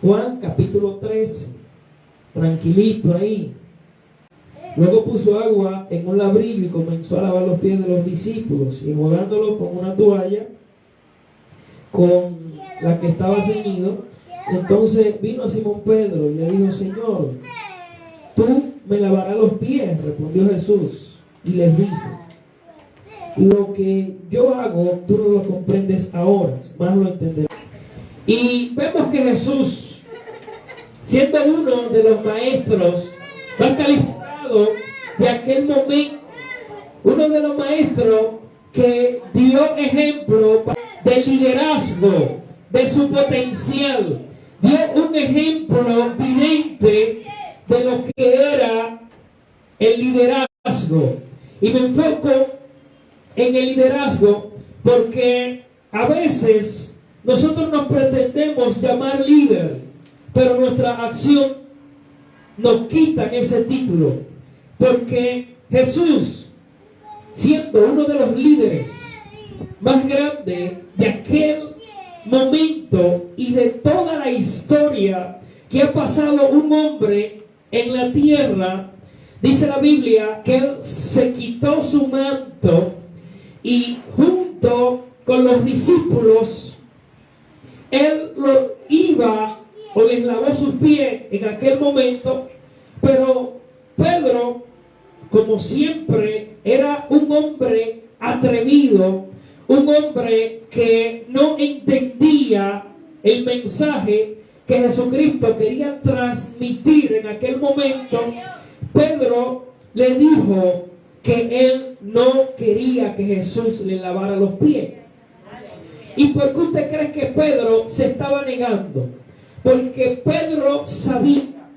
Juan capítulo 13, tranquilito ahí. Luego puso agua en un labrillo y comenzó a lavar los pies de los discípulos, y enjugándolos con una toalla con la que estaba ceñido. Entonces vino a Simón Pedro y le dijo: Señor, ¿tú me lavarás los pies? Respondió Jesús y les dijo: lo que yo hago tú no lo comprendes ahora, más lo entenderás. Y vemos que Jesús, siendo uno de los maestros más calificados de aquel momento, uno de los maestros que dio ejemplo de liderazgo, de su potencial, dio un ejemplo evidente de lo que era el liderazgo. Y me enfoco en el liderazgo porque a veces nosotros nos pretendemos llamar líder, pero nuestra acción nos quita ese título, porque Jesús, siendo uno de los líderes más grandes de aquel momento y de toda la historia que ha pasado un hombre en la tierra, dice la Biblia que él se quitó su manto y junto con los discípulos él lo iba o les lavó sus pies en aquel momento. Pero Pedro, como siempre, era un hombre atrevido, un hombre que no entendía el mensaje que Jesucristo quería transmitir en aquel momento. Pedro le dijo que él no quería que Jesús le lavara los pies. ¿Y por qué usted cree que Pedro se estaba negando? Porque Pedro sabía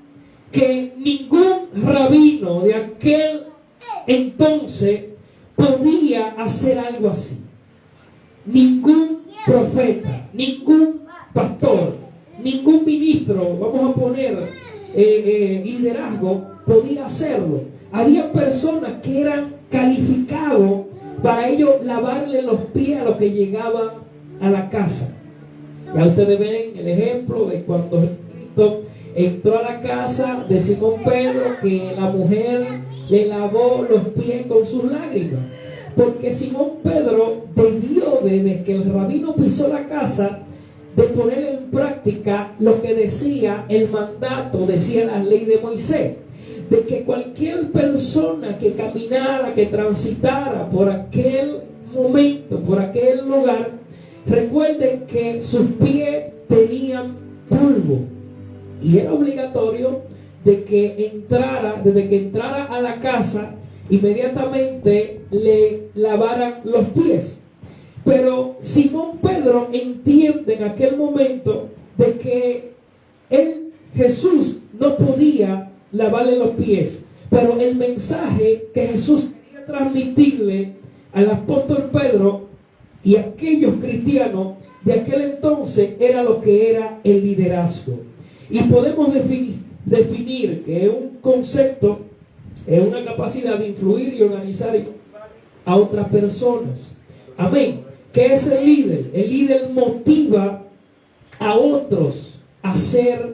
que ningún rabino de aquel entonces podía hacer algo así. Ningún profeta, ningún pastor, ningún ministro, vamos a poner liderazgo, podía hacerlo. Había personas que eran calificados para ellos lavarle los pies a los que llegaban a la casa. Ya ustedes ven el ejemplo de cuando Jesucristo entró a la casa de Simón Pedro, que la mujer le lavó los pies con sus lágrimas. Porque Simón Pedro debió, desde que el rabino pisó la casa, de poner en práctica lo que decía el mandato, decía la ley de Moisés, de que cualquier persona que caminara, que transitara por aquel momento, por aquel lugar, recuerden que sus pies tenían polvo y era obligatorio de que entrara, desde que entrara a la casa, inmediatamente le lavaran los pies. Pero Simón Pedro entiende en aquel momento de que Jesús no podía lavarle los pies, pero el mensaje que Jesús quería transmitirle al apóstol Pedro y a aquellos cristianos de aquel entonces era lo que era el liderazgo. Y podemos definir que es un concepto, es una capacidad de influir y organizar a otras personas. Amén. ¿Qué es el líder? El líder motiva a otros a hacer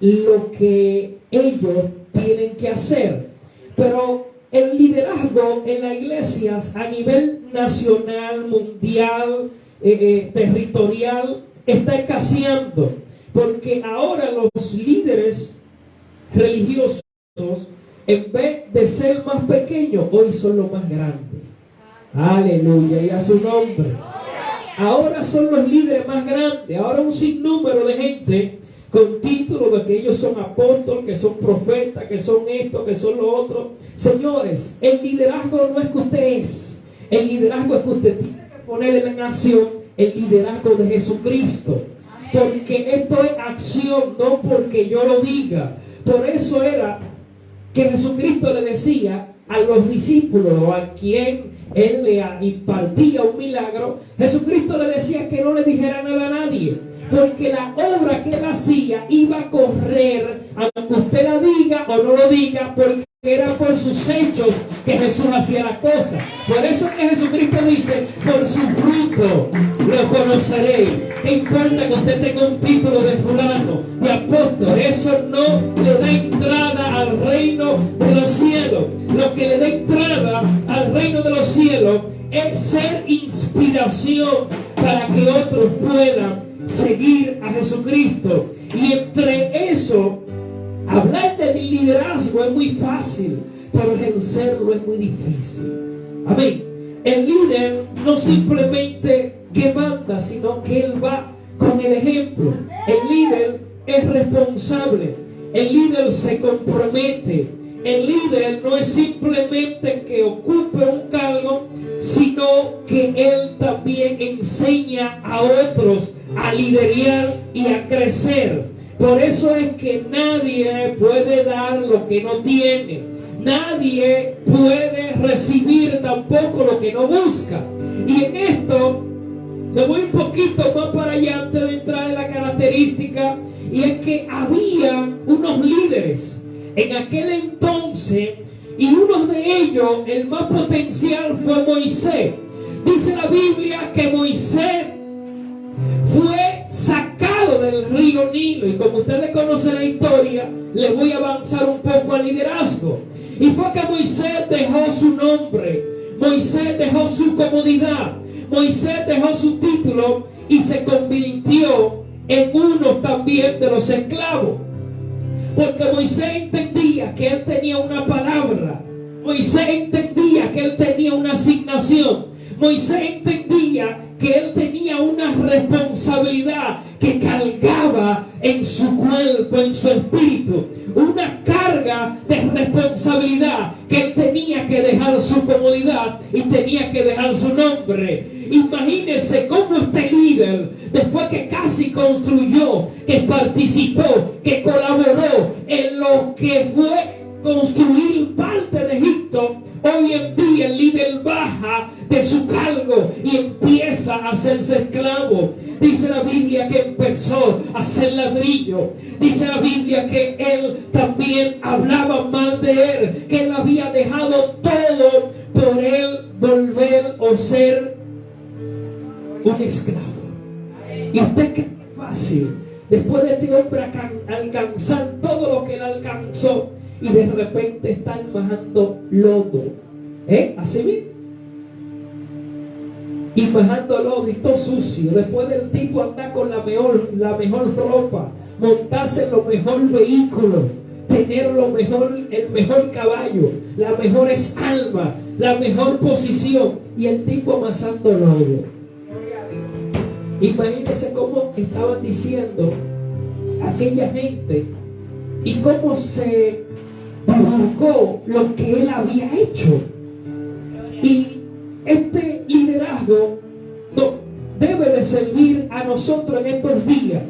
lo que ellos tienen que hacer. Pero el liderazgo en las iglesias a nivel nacional, mundial, territorial, está escaseando. Porque ahora los líderes religiosos, en vez de ser más pequeños, hoy son los más grandes. Aleluya, y a su nombre. Ahora son los líderes más grandes. Ahora un sinnúmero de gente con título de que ellos son apóstoles, que son profetas, que son esto, que son lo otro. Señores, el liderazgo no es que usted es. El liderazgo es que usted tiene que poner en acción el liderazgo de Jesucristo. Porque esto es acción, no porque yo lo diga. Por eso era que Jesucristo le decía a los discípulos, a quien él le impartía un milagro, Jesucristo le decía que no le dijera nada a nadie, porque la obra que él hacía iba a correr, aunque usted la diga o no lo diga, porque era por sus hechos que Jesús hacía las cosas. Por eso que Jesucristo dice: por su fruto lo conoceréis. ¿Qué importa que usted tenga un título de fulano, de inspiración para que otros puedan seguir a Jesucristo. Y entre eso, hablar de liderazgo es muy fácil, pero ejercerlo es muy difícil. Amén. El líder no simplemente que manda, sino que él va con el ejemplo. El líder es responsable. El líder se compromete. El líder no es simplemente que ocupe un cargo, sino que él también enseña a otros a liderar y a crecer. Por eso es que nadie puede dar lo que no tiene. Nadie puede recibir tampoco lo que no busca. Y en esto me voy un poquito más para allá antes de entrar en la característica. Y es que había unos líderes en aquel entonces, y uno de ellos, el más potencial, fue Moisés. Dice la Biblia que Moisés fue sacado del río Nilo, y como ustedes conocen la historia, les voy a avanzar un poco al liderazgo. Y fue que Moisés dejó su nombre, Moisés dejó su comodidad, Moisés dejó su título y se convirtió en uno también de los esclavos. Porque Moisés entendía que él tenía una palabra. Moisés entendía que él tenía una asignación. Moisés entendía que él tenía una responsabilidad que cargaba en su cuerpo, en su espíritu. Una carga de responsabilidad que él tenía que dejar su comodidad y tenía que dejar su nombre. Imagínense cómo este líder, después que casi construyó, que participó, que colaboró en lo que fue construir parte de Egipto, hoy en día el líder baja de su cargo y empieza a hacerse esclavo. Dice la Biblia que empezó a hacer ladrillo. Dice la Biblia que él también hablaba mal de él, que él había dejado todo por él volver o ser un esclavo. ¿Y usted qué fácil? Después de este hombre alcanzar todo lo que él alcanzó, y de repente están bajando lodo, así mismo, y bajando lodo y todo sucio. Después del tipo andar con la mejor ropa, montarse en los mejores vehículos, tener el mejor caballo, las mejores armas, la mejor posición, y el tipo amasando lodo. Imagínense cómo estaban diciendo aquella gente y cómo se divulgó lo que él había hecho. Y este liderazgo debe de servir a nosotros en estos días,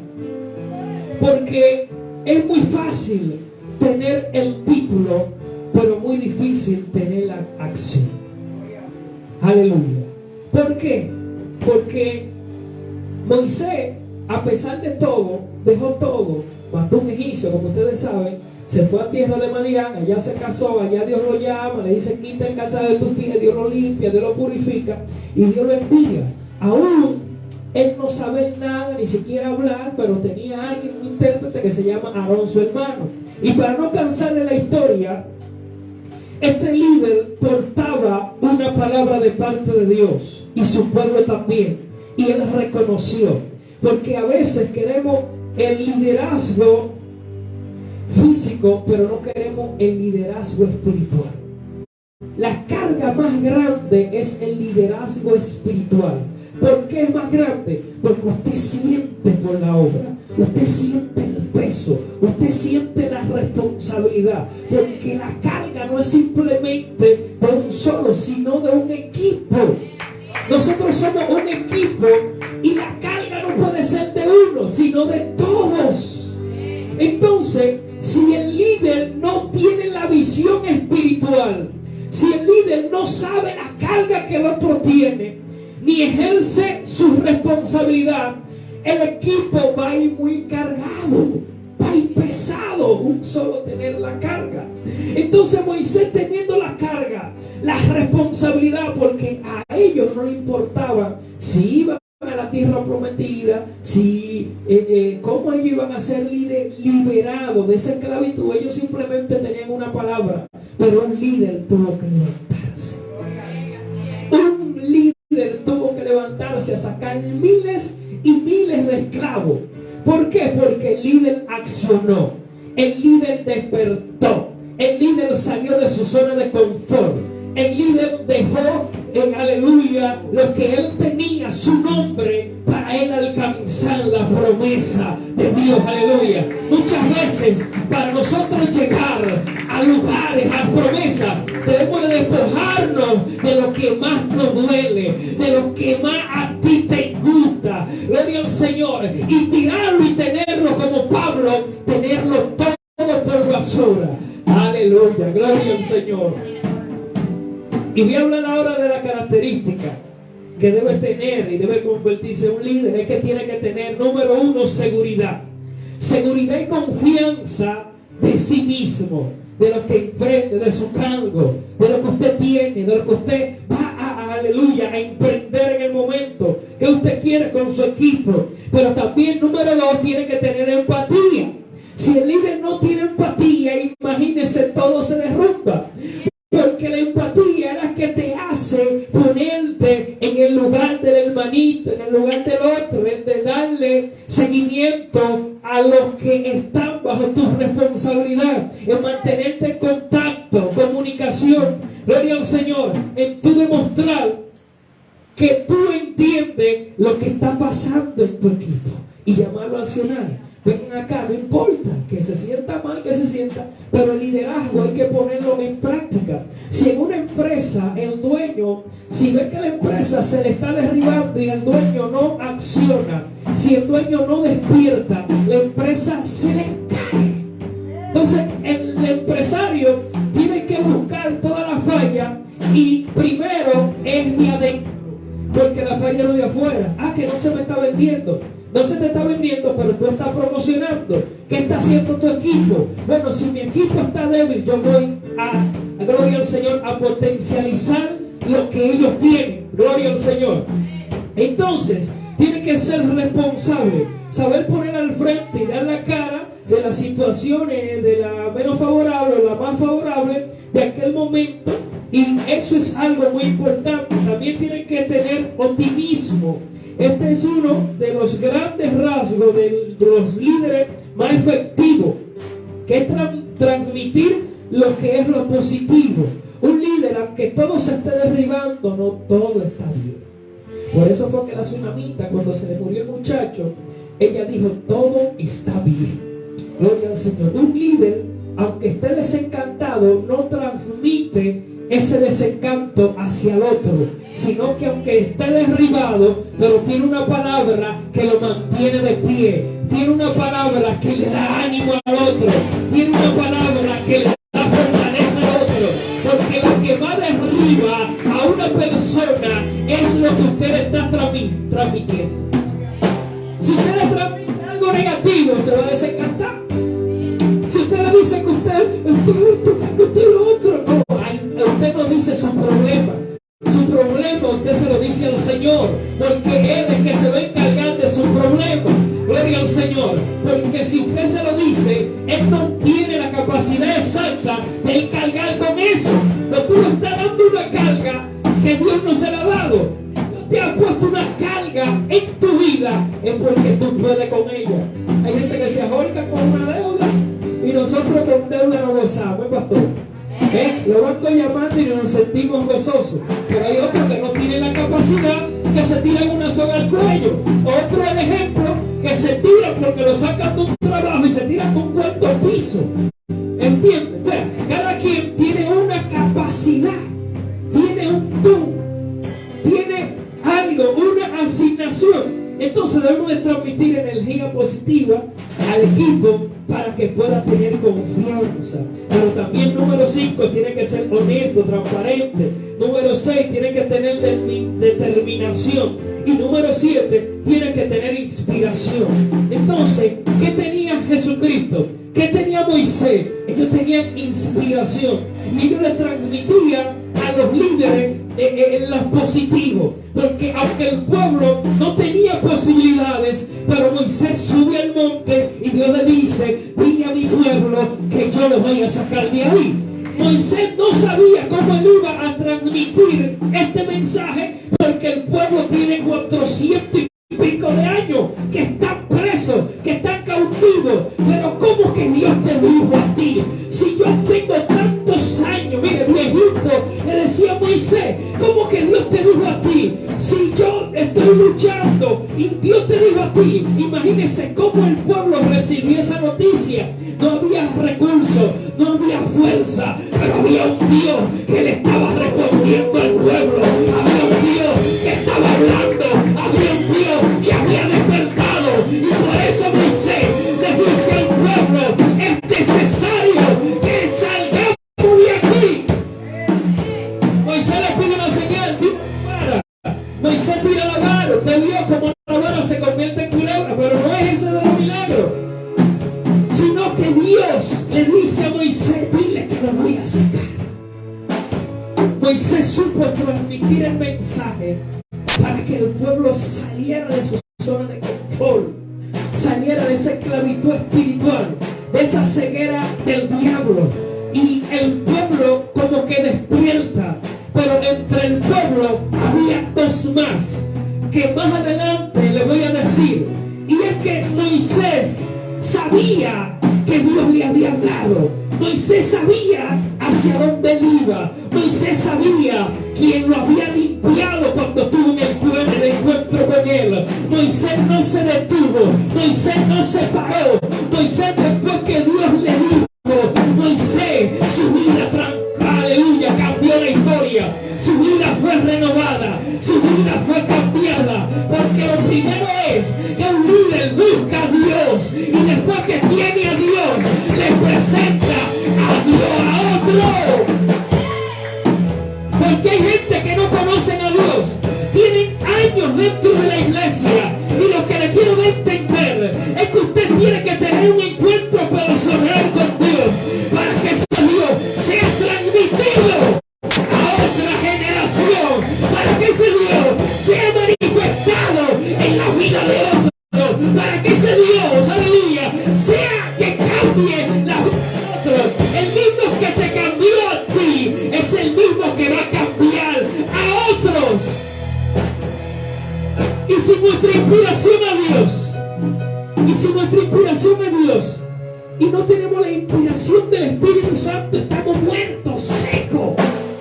porque es muy fácil tener el título, pero muy difícil tener la acción. Aleluya. ¿Por qué? Porque Moisés, a pesar de todo, dejó todo, mató un egipcio, como ustedes saben, se fue a tierra de Madián, allá se casó, allá Dios lo llama, le dice: quita el calzado de tus pies, Dios lo limpia, Dios lo purifica y Dios lo envía. Aún él no sabe nada, ni siquiera hablar, pero tenía a alguien, un intérprete que se llama Aarón, su hermano. Y para no cansarle la historia, este líder portaba una palabra de parte de Dios y su pueblo también. Y él reconoció, porque a veces queremos el liderazgo físico, pero no queremos el liderazgo espiritual. La carga más grande es el liderazgo espiritual. ¿Por qué es más grande? Porque usted siente por la obra, usted siente el peso, usted siente la responsabilidad, porque la carga no es simplemente de un solo, sino de un equipo. Nosotros somos un equipo y la carga no puede ser de uno, sino de todos. Entonces, si el líder no tiene la visión espiritual, si el líder no sabe la carga que el otro tiene, ni ejerce su responsabilidad, el equipo va a ir muy cargado, va a ir pesado, un solo tener la carga. Entonces Moisés, teniendo la carga, la responsabilidad, porque a ellos no le importaba si iban a la tierra prometida, si cómo ellos iban a ser liberados de esa esclavitud. Ellos simplemente tenían una palabra, pero un líder tuvo que levantarse. Un líder tuvo que levantarse. miles y miles de esclavos. ¿Por qué? Porque el líder accionó, el líder despertó, el líder salió de su zona de confort, el líder dejó en aleluya lo que él tenía, su nombre, para él alcanzar la promesa de Dios, aleluya. Muchas veces para nosotros llegar a lugares, a promesas, debemos de despojarnos de lo que más nos duele, de lo que más a ti te gusta, gloria al Señor, y tirarlo y tenerlo como Pablo, tenerlo todo por basura, aleluya, gloria al Señor. Y voy a hablar ahora de la característica que debe tener y debe convertirse en un líder. Es que tiene que tener, número uno, seguridad. Seguridad y confianza de sí mismo, de lo que emprende, de su cargo, de lo que usted tiene, de lo que usted va aleluya, a emprender en el momento que usted quiere con su equipo. Pero también, número dos, tiene que tener empatía. Si el líder no tiene empatía, imagínese, todo se derrumba. Porque la empatía es la que te hace ponerte en el lugar del hermanito, en el lugar del otro, de darle seguimiento a los que están bajo tu responsabilidad, en mantenerte en contacto, comunicación, gloria al Señor, en tu demostrar que tú entiendes lo que está pasando en tu equipo y llamarlo a accionar. Vengan acá, no importa que se sienta mal, que se sienta, pero el liderazgo hay que ponerlo en práctica. Si en una empresa el dueño, si ve que la empresa se le está derribando y el dueño no acciona, si el dueño no despierta, la empresa se le cae. Entonces el empresario tiene que buscar toda la falla y primero es de adentro, porque la falla no es de afuera. Que no se me está vendiendo. No se te está vendiendo, pero tú estás promocionando. ¿Qué está haciendo tu equipo? Bueno, si mi equipo está débil, yo voy a gloria al Señor, a potencializar lo que ellos tienen. Gloria al Señor. Entonces, tiene que ser responsable, saber poner al frente y dar la cara de las situaciones, de la menos favorable o la más favorable de aquel momento. Y eso es algo muy importante. También tiene que tener optimismo. Este es uno de los grandes rasgos de los líderes más efectivos, que es transmitir lo que es lo positivo. Un líder, aunque todo se esté derribando, no todo está bien. Por eso fue que la tsunamita, cuando se le murió el muchacho, ella dijo, todo está bien. Gloria al Señor. Un líder, aunque esté desencantado, no transmite ese desencanto hacia el otro, sino que aunque esté derribado, pero tiene una palabra que lo mantiene de pie, tiene una palabra que le da ánimo al otro, tiene una palabra que le da fortaleza al otro, porque lo que va derriba a una persona es lo que usted está transmitiendo. Si usted le transmite algo negativo, se va a desencantar. Si usted le dice que usted lo otro, no, usted no dice su problema. Su problema usted se lo dice al Señor, porque Él es que se va a encargar de su problema. Gloria al Señor. Porque si usted se lo dice, Él no tiene la capacidad exacta de cargar con eso. Pero tú le estás dando una carga que Dios no se la ha dado. Si Dios te ha puesto una carga en tu vida, es porque tú puedes con ella. Hay gente que se ahorca con una deuda y nosotros con deuda no gozamos, pastor. Lo banco llamando y nos sentimos gozosos, pero hay otros que no tienen la capacidad, que se tiran una soga al cuello. Otro ejemplo, que se tiran porque lo sacan de un trabajo y se tiran de un cuarto piso. ¿Entiendes? O sea, cada quien tiene una capacidad, tiene un don, tiene algo, una asignación. Entonces debemos de transmitir energía positiva al equipo para que pueda tener confianza. Pero también número 5, tiene que ser honesto, transparente. Número 6, tiene que tener determinación. Y número 7, tiene que tener inspiración. Entonces, ¿qué tenía Jesucristo? ¿Qué tenía Moisés? Ellos tenían inspiración. Y ellos le transmitían a los líderes en lo positivo, porque aunque el pueblo no tenía posibilidades, pero Moisés sube al monte y Dios le dice, dile a mi pueblo que yo lo voy a sacar de ahí. Moisés no sabía cómo él iba a transmitir este mensaje, porque el pueblo tiene 400 años que están presos, que están cautivos. Pero ¿cómo que Dios te dijo a ti? Si yo tengo tantos años, mire, viejito, le decía a Moisés, ¿cómo que Dios te dijo a ti? Si yo estoy luchando y Dios te dijo a ti, imagínese cómo el pueblo recibió esa noticia. No había recursos, no había fuerza, pero había un Dios que le estaba respondiendo al pueblo. Había un Dios que estaba hablando, había un Dios que había despertado. Y por eso Moisés le dice al pueblo, es necesario que salgamos de aquí. Moisés le pide una señal, Dios para. Moisés tira la vara, usted vio como la vara se convierte en culebra, pero no es ese de los milagros, sino que Dios le dice a Moisés, dile que lo voy a sacar. Moisés supo transmitir el mensaje para que el pueblo saliera de su zona de confort, saliera de esa esclavitud espiritual, de esa ceguera del diablo. Y el pueblo como que despierta, pero entre el pueblo había dos más, que más adelante le voy a decir. Y es que Moisés sabía que Dios le había hablado. Moisés sabía hacia dónde él iba. Moisés sabía quién lo había limpiado cuando tuvo el encuentro con él. Moisés no se detuvo. Moisés no se paró. Moisés, después que Dios le dijo, Moisés, su vida aleluya, cambió la historia. Su vida fue renovada, su vida fue cambiada, porque lo primero es que un líder busca a Dios y después que tiene a Dios le presenta a Dios a otro. Porque hay gente que no conocen a Dios, tienen años dentro de la iglesia, y lo que le quiero dar a entender es que usted tiene que tener un encuentro personal con Dios para que ese Dios sea transmitido a otra generación, para que ese Dios sea manifestado en la vida de otro, para que ese Dios, aleluya, sea que cambie la vida de otro. El mismo que te cambió a ti es el mismo que va a cambiar a otros. Y si nuestra inspiración a Dios, y no tenemos la inspiración del Espíritu Santo, estamos muertos, secos.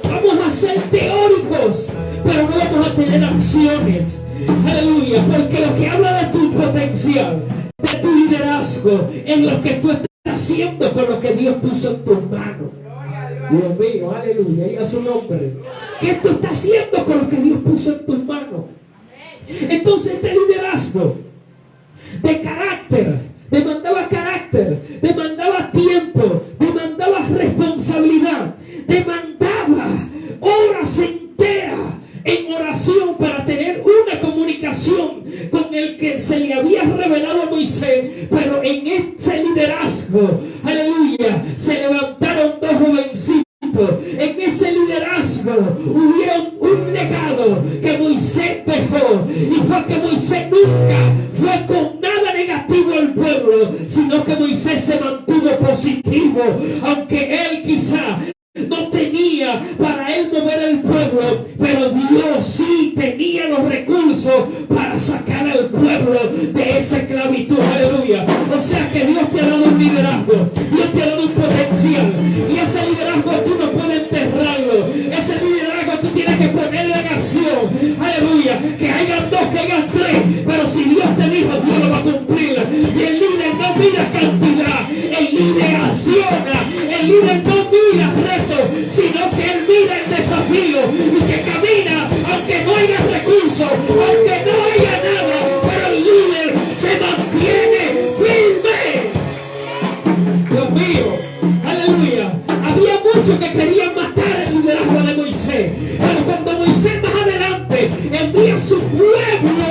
Vamos a ser teóricos, pero no vamos a tener acciones. Aleluya, porque lo que habla de tu potencial, de tu liderazgo, es lo que tú estás haciendo con lo que Dios puso en tus manos. Dios mío, aleluya, y a su nombre. ¿Qué tú estás haciendo con lo que Dios puso en tus manos? Entonces este liderazgo de carácter demandaba tiempo, demandaba responsabilidad, demandaba horas enteras en oración para tener una comunicación con el que se le había revelado a Moisés. Pero en ese liderazgo, aleluya, se levantaron dos jovencitos. En ese liderazgo hubieron un legado que Moisés dejó, y fue que Moisés nunca fue con nada negativo al pueblo, sino que Moisés se mantuvo positivo, aunque él quizá no tenía para él mover el pueblo, pero Dios sí tenía los recursos para sacar al pueblo de esa esclavitud. Aleluya. O sea que Dios te ha dado un liderazgo, Dios te ha dado un potencial, y ese liderazgo tú no puedes enterrarlo. Ese liderazgo tú tienes que ponerlo en acción. Aleluya. Que hayan dos, que hayan tres, pero si Dios te dijo, Dios lo va a cumplir. Y el líder no mira cantidad, el líder acciona, el líder no mira reto, sino que él mira el desafío y que camina aunque no haya recursos, aunque no haya nada, pero el líder se mantiene firme. Dios mío, aleluya. Había muchos que querían matar el liderazgo de Moisés, pero cuando Moisés más adelante envía a su pueblo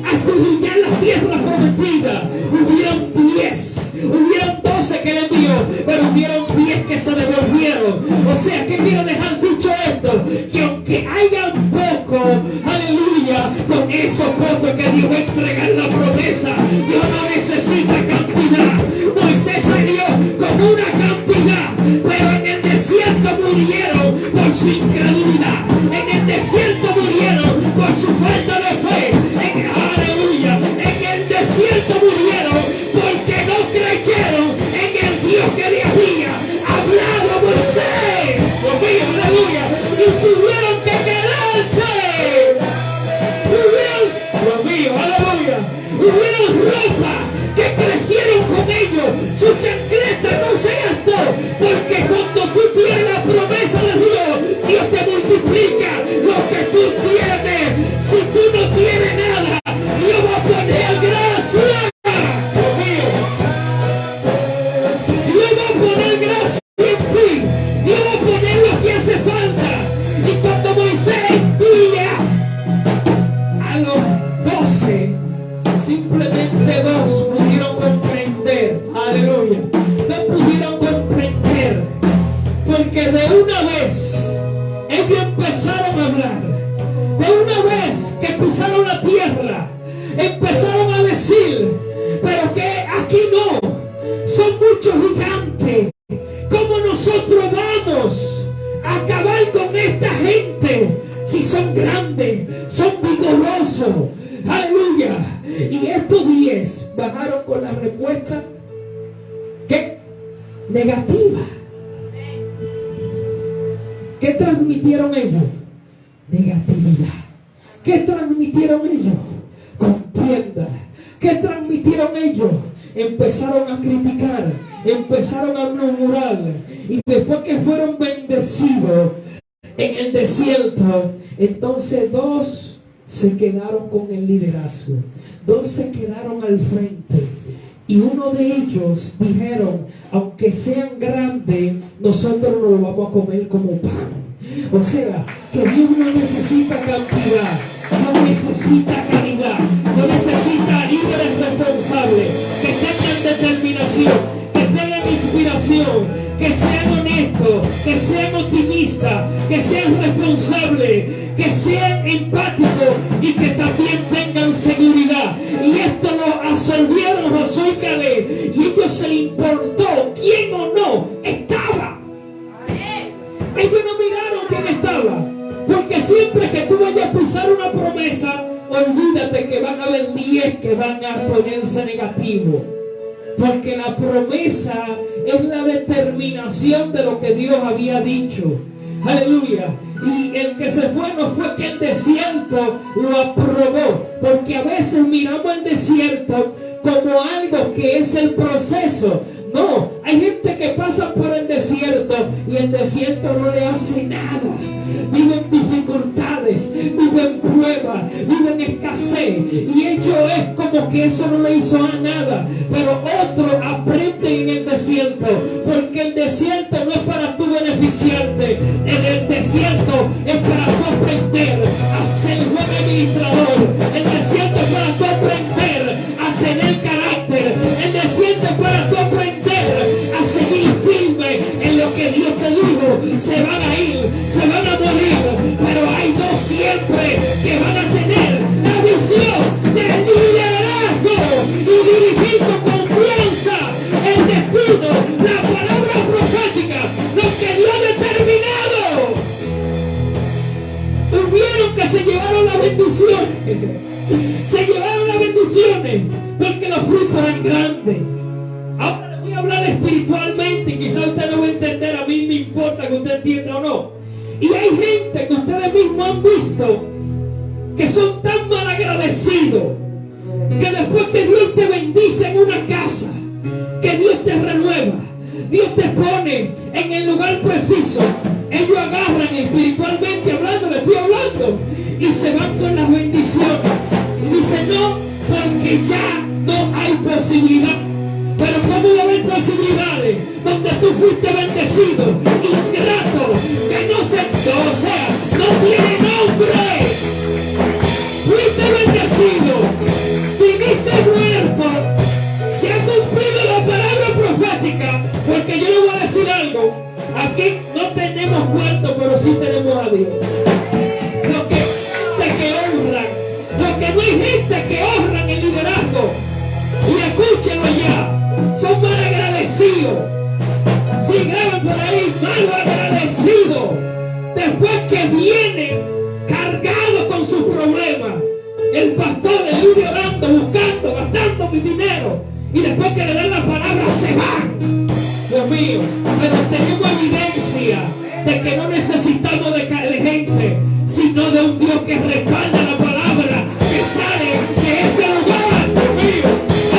a escudriñar la tierra prometida, hubieron 10, hubieron 12 que le envió, pero hubieron 10 que se devolvieron. O sea, ¿qué quiero dejar dicho esto? Que aunque haya poco, aleluya, con eso poco que Dios va a entregar la promesa, Dios no necesita cantidad. Moisés salió con una cantidad, pero en el desierto murieron por su incredulidad, en el desierto murieron por su falta de fe, aleluya, en son muchos gigantes. ¿Cómo nosotros vamos a acabar con esta gente si son grandes, son vigorosos? Aleluya. Y estos 10 bajaron con la respuesta ¿qué? Negativa. ¿Qué transmitieron ellos? Negatividad. ¿Qué transmitieron ellos? Contienda. ¿Qué transmitieron ellos? Empezaron a criticar, empezaron a murmurar, y después que fueron bendecidos en el desierto, entonces 2 se quedaron con el liderazgo, 2 se quedaron al frente, y uno de ellos dijeron: aunque sean grandes, nosotros no lo vamos a comer como pan. O sea, que Dios no necesita cantidad, no necesita calidad, no necesita líderes responsables que tengan determinación, que tengan inspiración, que sean honestos, que sean optimistas, que sean responsables, que sean empáticos y que también tengan seguridad. Y esto lo absorbieron Josué y Caleb, y ellos se les importó quién o no estaba. Ellos no miraron quién estaba, porque siempre que tú vayas a pisar una promesa, olvídate que van a haber 10 que van a ponerse negativos, porque la promesa es la determinación de lo que Dios había dicho. Aleluya. Y el que se fue no fue que el desierto lo aprobó, porque a veces miramos el desierto como algo que es el proceso. No, hay gente que pasa por el desierto y el desierto no le hace nada. Viven dificultades, viven pruebas, viven escasez, y ellos es como que eso no le hizo nada. Pero otros aprenden en el desierto, porque el desierto no es para tú beneficiarte. En el desierto es para tú aprender a ser buen administrador. El desierto es para tú aprender a tener carácter. El desierto es para tú aprender a seguir firme en lo que Dios te dijo. Se van a ir, se van a morir, pero hay 2 siempre que van a tener la visión del liderazgo y dirigir con confianza el destino, la palabra profética, lo que Dios ha determinado. Hubieron que se llevaron las bendiciones, se llevaron las bendiciones porque los frutos eran grandes. Ahora les voy a hablar espiritualmente, y quizás usted no va a entender, a mí me importa que usted entienda o no. Y hay gente que ustedes mismos han visto que son tan mal agradecidos, que después que Dios te bendice en una casa, que Dios te renueva, Dios te pone en el lugar preciso, ellos agarran espiritualmente hablando, le estoy hablando, y se van con las bendiciones y dicen: no, porque ya no hay posibilidad. Pero ¿cómo va a haber posibilidades donde tú fuiste bendecido, ingrato, que no se, o sea, no tiene nombre? Fuiste bendecido, viviste muerto, se ha cumplido la palabra profética, porque yo le voy a decir algo: aquí no tenemos cuarto, pero sí tenemos a Dios. Lo que honran, lo que no hay gente que honran el liderazgo, y escúchenlo ya, son mal agradecidos. Si graban por ahí, mal agradecidos. Después que vienen cargados con sus problemas, el pastor, el líder orando, buscando, gastando mi dinero, y después que le dan la palabra se van. Dios mío, pero tenemos evidencia de que no necesitamos de gente, sino de un Dios que respalda la palabra que sale de este lugar. Dios mío,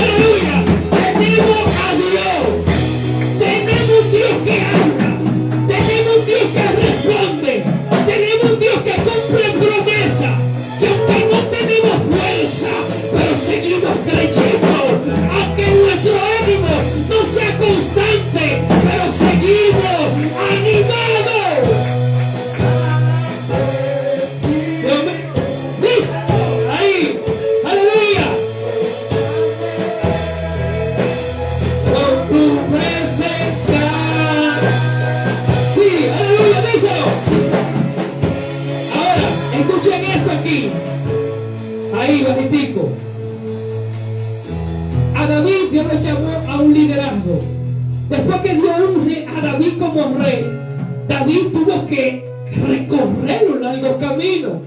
aleluya. Tenemos a Dios, tenemos un Dios que habla, tenemos un Dios que responde, tenemos un Dios que cumple promesa, que aunque no tenemos fuerza, pero seguimos creyendo, aunque nuestro ánimo no sea constante, pero seguimos animados. Después que Dios unge a David como rey, David tuvo que recorrer un largo camino.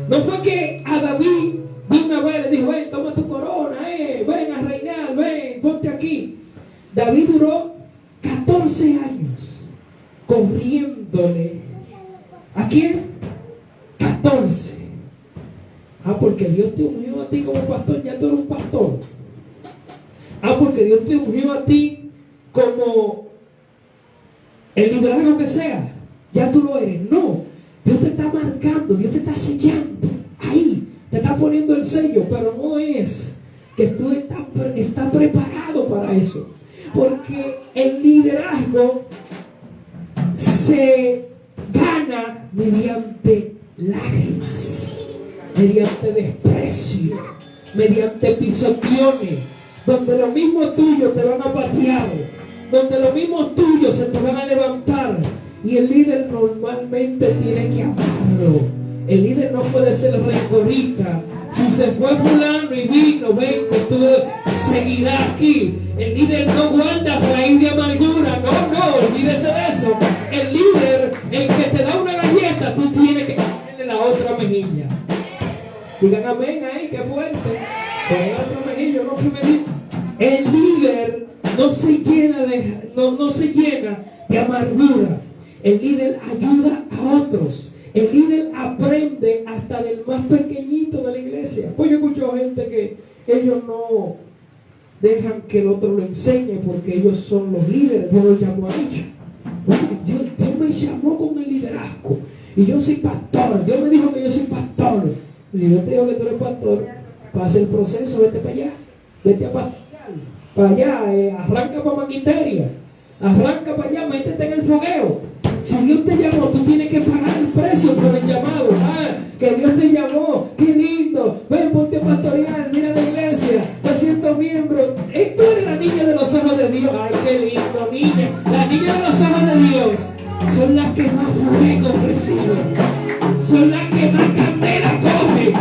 No fue que a David de una vez le dijo: ven, toma tu corona, ven a reinar, ven, ponte aquí. David duró 14 años corriéndole. ¿A quién? 14. Porque Dios te ungió a ti como pastor, ya tú eres un pastor. Porque Dios te ungió a ti como el liderazgo que sea, ya tú lo eres. No, Dios te está marcando, Dios te está sellando ahí, te está poniendo el sello, pero no es que tú estás preparado para eso, porque el liderazgo se gana mediante lágrimas, mediante desprecio, mediante pisoteones, donde lo mismo tuyo te van a patear, donde lo mismo tuyo se te van a levantar. Y el líder normalmente tiene que amarlo. El líder no puede ser rencorista. Si se fue fulano y vino, ven que tú seguirás aquí. El líder no guarda raíz de amargura. No, olvídese de eso. El líder, el que te da una galleta, tú tienes que darle la otra mejilla. Digan amén ahí, qué fuerte. Con la otra mejilla, no primerito. El líder no se llena de amargura. El líder ayuda a otros. El líder aprende hasta del más pequeñito de la iglesia. Pues yo escucho gente que ellos no dejan que el otro lo enseñe porque ellos son los líderes. Dios los llamó a ellos. Dios me llamó con el liderazgo y yo soy pastor. Dios me dijo que yo soy pastor. Y yo te digo que tú eres pastor. Pasa el proceso, vete para allá. Vete a pastorear. Para allá, arranca para Maquiteria. Arranca para allá, métete en el fogueo. Si Dios te llamó, tú tienes que pagar el precio por el llamado. Que Dios te llamó, qué lindo. Ven, ponte a pastorear, mira la iglesia, 200 miembros. Tú eres la niña de los ojos de Dios. Ay, qué lindo, niña. La niña de los ojos de Dios son las que más fuego reciben. Son las que más candela cogen.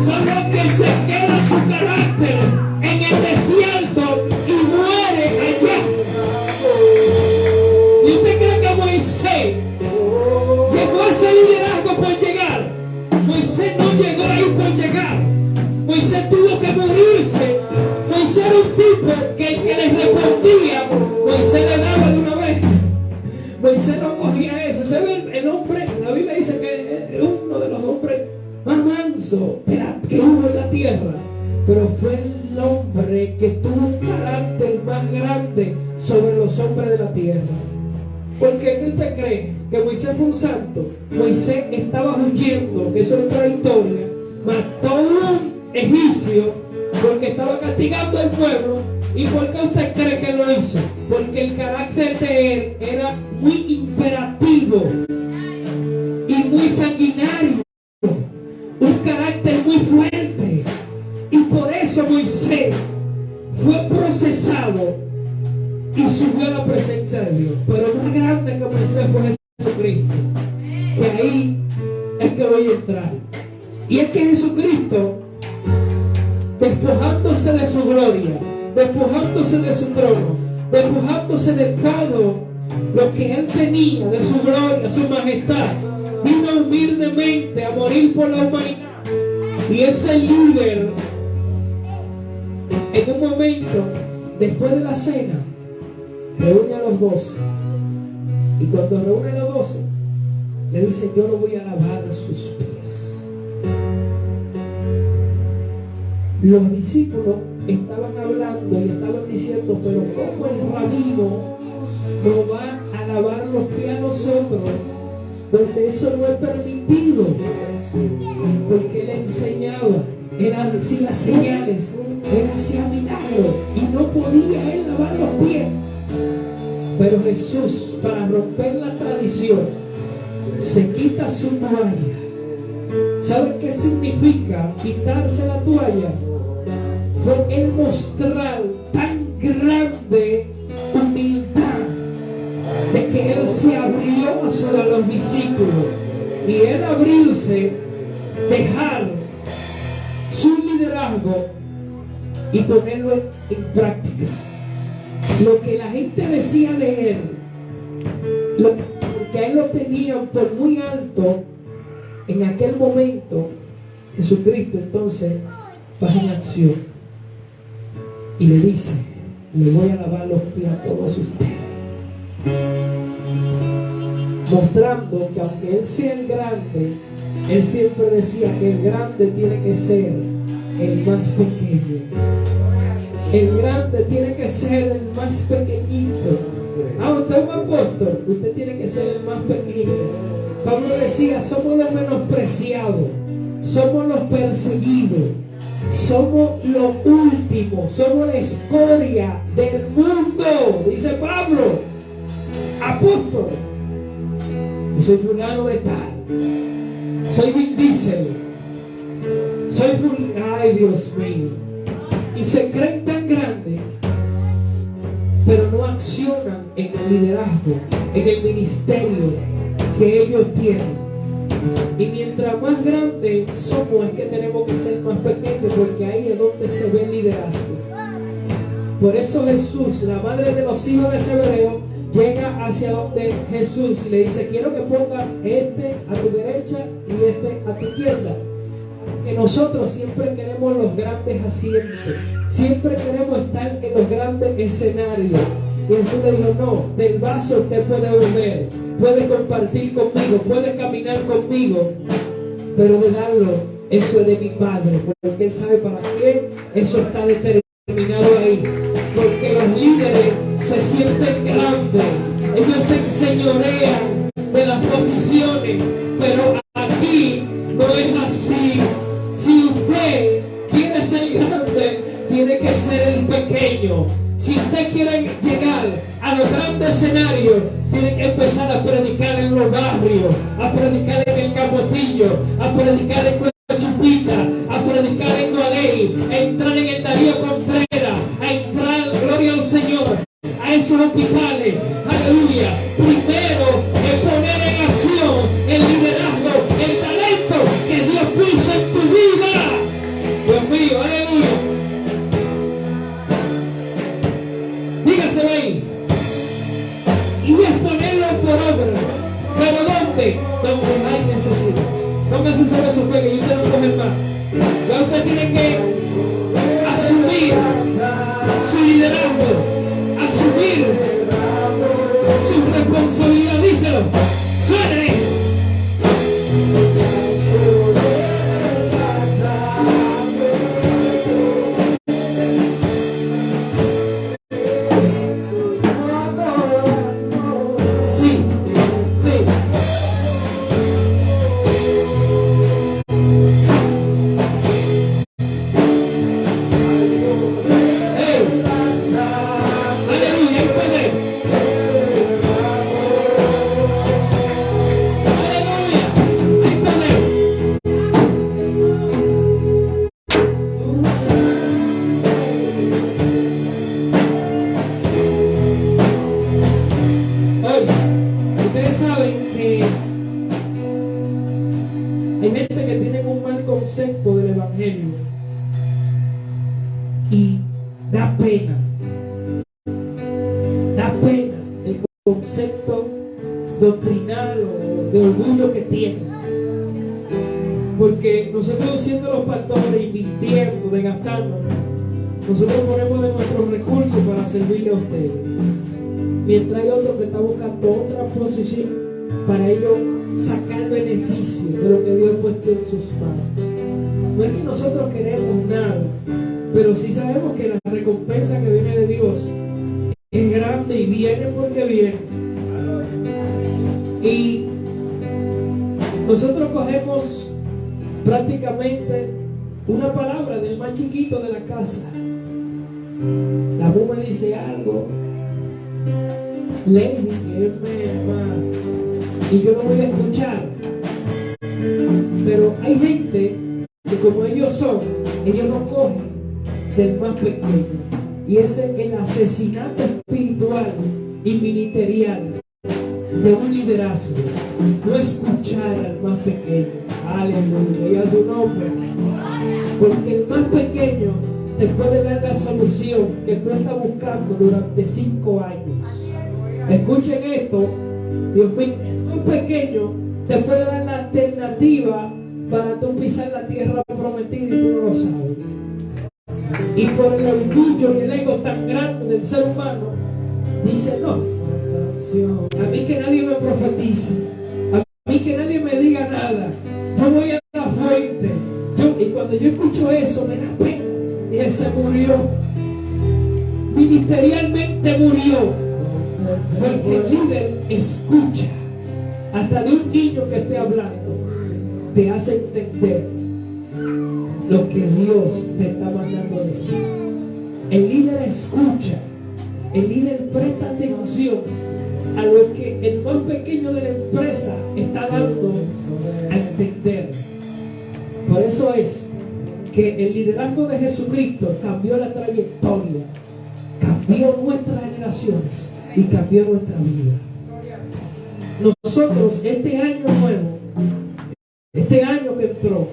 Son las que se queda su carácter en el desierto y muere allá. ¿Y usted cree que Moisés llegó a ese liderazgo por llegar? Moisés no llegó ahí por llegar. Moisés tuvo que morirse. Moisés era un tipo que el que le respondía, Moisés le daba de una vez. Moisés no cogía eso. Usted ve el hombre, la Biblia dice que es uno de los hombres más mansos que hubo en la tierra. Pero fue el hombre que tuvo un carácter más grande sobre los hombres de la tierra. Porque ¿qué usted cree? ¿Que Moisés fue un santo? Moisés estaba huyendo, que eso es otra historia. Mató a un egipcio porque estaba castigando al pueblo. ¿Y por qué usted cree que lo hizo? Porque el carácter de él era muy imperativo y muy sanguinario. Un carácter muy fuerte. Y por eso Moisés fue procesado y subió a la presencia de Dios. Pero más grande que Moisés fue Jesucristo. Que ahí es que voy a entrar. Y es que Jesucristo, despojándose de su gloria, despojándose de su trono, despojándose de todo lo que él tenía, de su gloria, su majestad, vino humildemente a morir por la humanidad. Y ese líder, en un momento, después de la cena, reúne a los 12. Y cuando reúne a los 12, le dice: yo no voy a lavar sus pies. Los discípulos estaban hablando y estaban diciendo: pero ¿cómo el rabino nos va a lavar los pies a nosotros? Donde eso no es permitido. Porque él enseñaba, eran así las señales, él hacía milagros y no podía él lavar los pies. Pero Jesús, para romper la tradición, se quita su toalla. ¿Sabe qué significa quitarse la toalla? Fue el mostrar tan grande humildad de que él se abrió a los discípulos. Y él abrirse, dejar su liderazgo y ponerlo en práctica. Lo que la gente decía de él, que a él lo tenían por muy alto en aquel momento, Jesucristo entonces baja en acción y le dice: le voy a lavar los pies a todos ustedes, mostrando que aunque él sea el grande, él siempre decía que el grande tiene que ser el más pequeño. El grande tiene que ser el más pequeñito. Usted es un apóstol, usted tiene que ser el más pequeño. Pablo decía: somos los menospreciados, somos los perseguidos, somos los últimos, somos la escoria del mundo. Dice Pablo: apóstol, yo soy fulano de tal, soy Vin Diesel, soy ay Dios mío, y se creen tan grandes, pero no accionan en el liderazgo, en el ministerio que ellos tienen. Y mientras más grandes somos, es que tenemos que ser más pequeños, porque ahí es donde se ve el liderazgo. Por eso Jesús, la madre de los hijos de Zebedeo, llega hacia donde Jesús y le dice: quiero que ponga este a tu derecha y este a tu izquierda. Que nosotros siempre queremos los grandes asientos, siempre queremos estar en los grandes escenarios. Y Jesús le dijo: no, del vaso usted puede beber, puede compartir conmigo, puede caminar conmigo, pero de darlo, eso es de mi Padre, porque Él sabe para qué eso está determinado ahí. Porque los líderes se sienten grandes, ellos se enseñorean de las posiciones, pero aquí no es así. Si usted quiere ser grande, tiene que ser el pequeño. Si usted quiere llegar a los grandes escenarios, tiene que empezar a predicar en los barrios, a predicar en el Capotillo, a predicar en Chupita, a predicar en Gualey, a entrar en el Darío Contreras, a entrar, gloria al Señor, a esos hospitales. Aleluya. Primero es poner en acción el liderazgo, el talento que Dios puso en tu vida. Dios mío, aleluya. Dígaselo ahí. Y es ponerlo por obra. ¿Pero dónde? Donde hay necesidad. Póngase sobre su pie, que yo quiero comer más. Ya usted tiene que asumir su liderazgo, asumir su responsabilidad. Díselo. Suene. Y da pena el concepto doctrinal o de orgullo que tienen, porque nosotros, siendo los pastores, invirtiendo, desgastando, nosotros ponemos de nuestros recursos para servirle a ustedes, mientras hay otro que está buscando otra posición para ellos sacar beneficio de lo que Dios ha puesto en sus manos. No es que nosotros queremos nada, pero sí sabemos que la recompensa que viene de Dios es grande y viene porque viene. Y nosotros cogemos prácticamente una palabra del más chiquito de la casa. La mujer me dice algo, Lady, que es y yo no voy a escuchar. Pero hay gente que, como ellos son, ellos no cogen del más pequeño, y ese es el asesinato espiritual y ministerial de un liderazgo. No escuchar al más pequeño. Aleluya, y a su nombre, porque el más pequeño te puede dar la solución que tú estás buscando durante 5 años. Escuchen esto, Dios mío, un pequeño te puede dar la alternativa para tú pisar la tierra prometida y tú no lo sabes. Y por el orgullo y el ego tan grande del ser humano, dice no, a mí que nadie me profetice, a mí que nadie me diga nada, yo voy a la fuente. Y cuando yo escucho eso me da pena. Y él se murió, ministerialmente murió, porque el líder escucha. Hasta de un niño que esté hablando te hace entender lo que Dios te está mandando a decir. El líder escucha, el líder presta atención a lo que el más pequeño de la empresa está dando a entender. Por eso es que el liderazgo de Jesucristo cambió la trayectoria, cambió nuestras generaciones y cambió nuestra vida. Nosotros este año nuevo, este año que entró,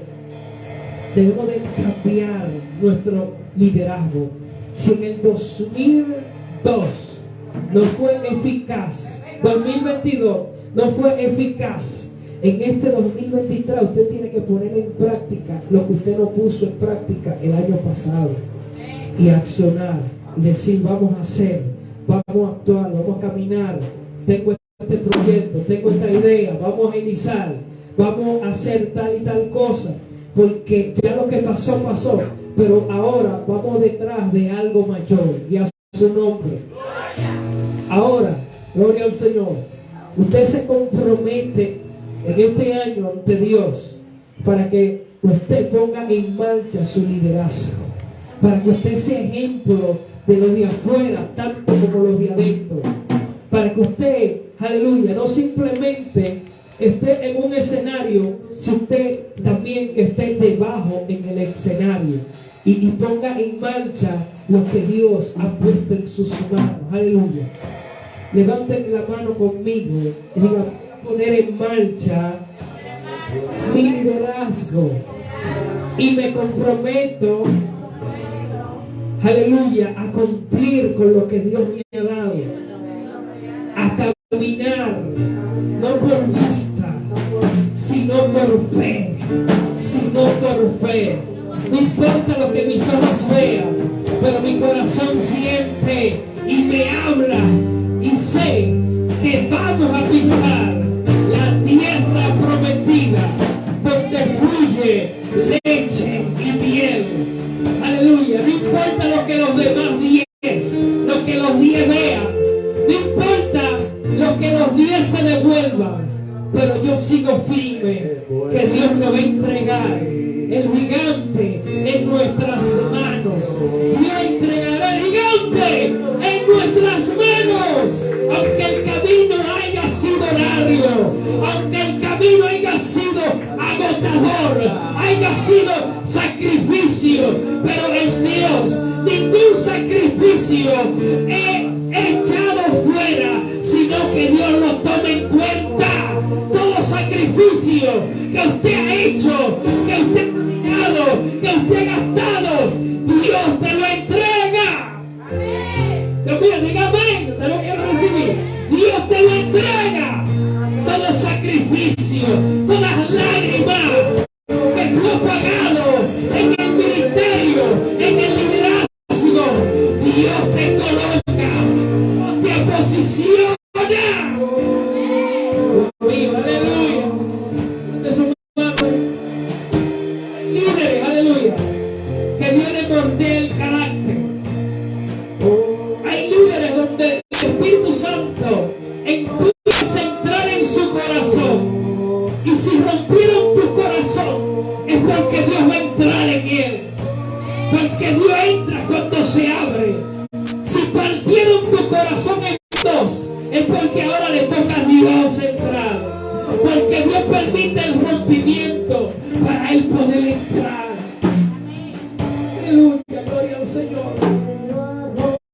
debemos de cambiar nuestro liderazgo. Si en el 2002 no fue eficaz, 2022 no fue eficaz, en este 2023 usted tiene que poner en práctica lo que usted no puso en práctica el año pasado y accionar y decir vamos a hacer, vamos a actuar, vamos a caminar. Tengo este proyecto, tengo esta idea, vamos a iniciar, vamos a hacer tal y tal cosa, porque ya lo que pasó, pasó, pero ahora vamos detrás de algo mayor y a su nombre. Ahora, gloria al Señor, usted se compromete en este año ante Dios para que usted ponga en marcha su liderazgo, para que usted sea ejemplo de los de afuera tanto como los de adentro, para que usted, aleluya, no simplemente esté en un escenario, si usted también que esté debajo en el escenario y ponga en marcha lo que Dios ha puesto en sus manos. Aleluya. Levanten la mano conmigo y digan, poner en marcha mi liderazgo y me comprometo, aleluya, a cumplir con lo que Dios me ha dado, a caminar no por vista, sino por fe, no importa lo que mis ojos vean, pero mi corazón siente y me habla y sé que vamos a pisar la tierra prometida donde fluye leche y miel. Aleluya. No importa lo que los demás 10, lo que los 10 vean, no importa lo que los 10 se devuelvan, pero yo sigo firme que Dios me va a entregar el gigante en nuestras manos. Dios entregará el gigante en nuestras manos. Aunque el camino haya sido largo, aunque el camino haya sido agotador, haya sido sacrificio, pero en Dios ningún sacrificio he echado fuera, sino que Dios lo tome en cuenta. Todo sacrificio que usted ha hecho, que usted ha dado, que usted ha gastado, Dios te lo entrega. Dios mío, diga amén, te lo quiero recibir. Dios te lo entrega. Todo sacrificio, todas lágrimas que tú has pagado en el ministerio, en el liderazgo, Dios te coloca, te posiciona. Mío, aleluya. Líderes, aleluya, que vienen morder el carácter. Hay líderes donde el Espíritu Santo empieza a entrar en su corazón, y si rompieron tu corazón es porque Dios va a entrar en él, porque Dios entra cuando se abre. Si partieron tu corazón en dos es porque ahora le toca a Dios entrar, porque Dios permite el rompimiento para él poder entrar. Aleluya, gloria al Señor.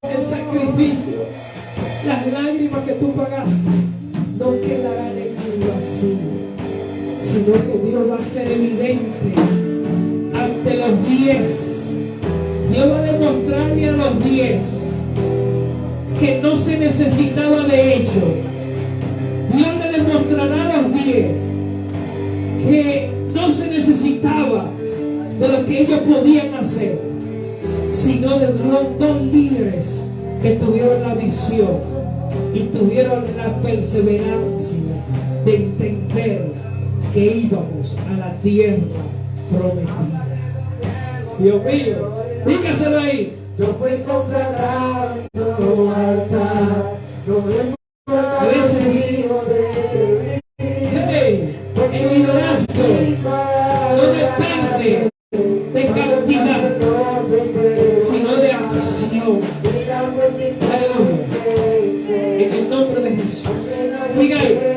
El sacrificio, las lágrimas que tú pagaste no quedarán en el vacío, sino que Dios va a ser evidente ante los 10. Dios va a demostrarle a los 10 que no se necesitaba de ellos. Dios le demostrará a los 10 que no se necesitaba de lo que ellos podían hacer, sino de los 2 líderes que tuvieron la visión y tuvieron la perseverancia de entender que íbamos a la tierra prometida. Dios mío, dígaselo ahí. Yo fui consagrado en tu altar, a veces el liderazgo no depende de cantidad, sino de acción. Aleluya. En el nombre de Jesús. Siga ahí.